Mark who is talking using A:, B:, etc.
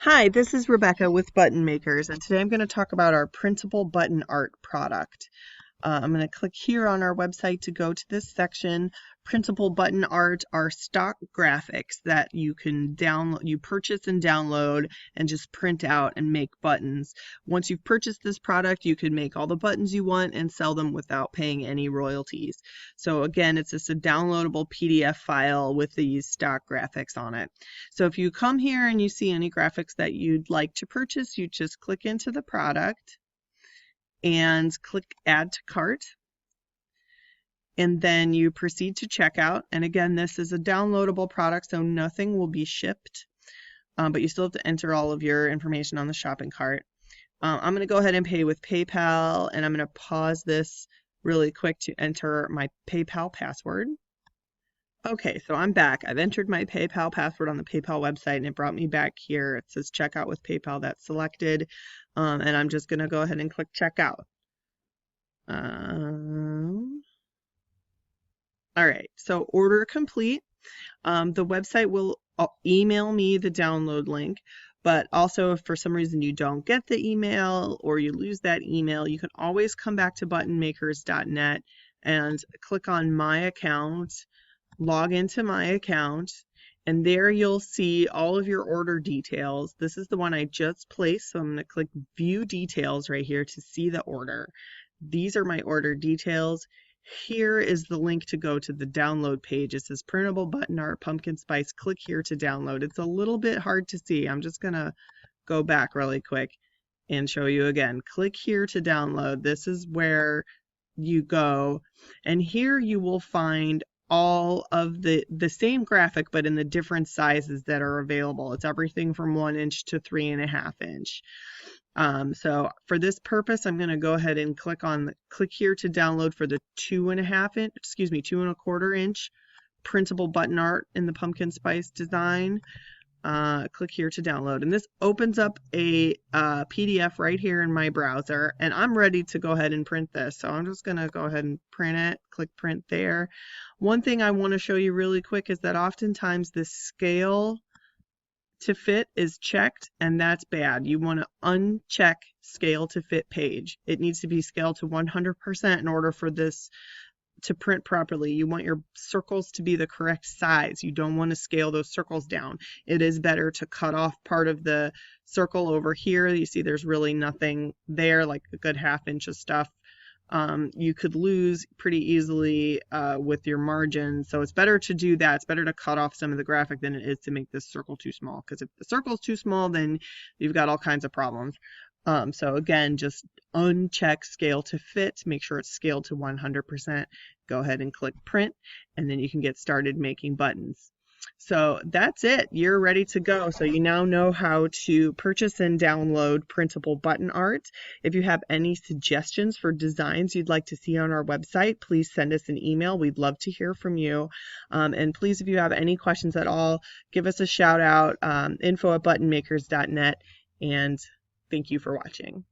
A: Hi, this is Rebecca with Button Makers, and today I'm going to talk about our Printable Button Art product. I'm going to click here on our website to go to this section. Printable Button Art are stock graphics that you can download, you purchase and download and just print out and make buttons. Once you've purchased this product, you can make all the buttons you want and sell them without paying any royalties. So again, it's just a downloadable PDF file with these stock graphics on it. So if you come here and you see any graphics that you'd like to purchase, you just click into the product and click Add to Cart, and then you proceed to checkout. And again, this is a downloadable product, so nothing will be shipped, but you still have to enter all of your information on the shopping cart. I'm going to go ahead and pay with PayPal, and I'm going to pause this really quick to enter my PayPal password. Okay, so I'm back. I've entered my PayPal password on the PayPal website, and it brought me back here. It says checkout with PayPal. That's selected, and I'm just going to go ahead and click checkout. All right, so order complete. The website will email me the download link, but also if for some reason you don't get the email or you lose that email, you can always come back to buttonmakers.net and click on My Account, log into My Account, and there you'll see all of your order details. This is the one I just placed, so I'm going to click View Details right here to see the order. These are my order details. Here is the link to go to the download page. It says Printable Button Art Pumpkin Spice. Click here to download. It's a little bit hard to see. I'm just going to go back really quick and show you again. Click here to download. This is where you go, and here you will find all of the same graphic but in the different sizes that are available. It's everything from 1 inch to 3.5 inch. So for this purpose, I'm going to go ahead and click here to download for the 2.25 inch printable button art in the pumpkin spice design. Click here to download, and this opens up a PDF right here in my browser, and I'm ready to go ahead and print this. So I'm just going to go ahead and print it. Click print there. One thing I want to show you really quick is that oftentimes the scale to fit is checked, and that's bad. You want to uncheck scale to fit page. It needs to be scaled to 100% in order for this to print properly. You want your circles to be the correct size. You don't want to scale those circles down. It is better to cut off part of the circle over here. You see there's really nothing there, like a good 1/2 inch of stuff. You could lose pretty easily with your margin, so it's better to do that. It's better to cut off some of the graphic than it is to make this circle too small, because if the circle is too small, then you've got all kinds of problems. So again, just uncheck scale to fit, make sure it's scaled to 100%. Go ahead and click print, and then you can get started making buttons. So that's it. You're ready to go. So you now know how to purchase and download printable button art. If you have any suggestions for designs you'd like to see on our website, please send us an email. We'd love to hear from you. And please, if you have any questions at all, give us a shout out, info@buttonmakers.net, and thank you for watching.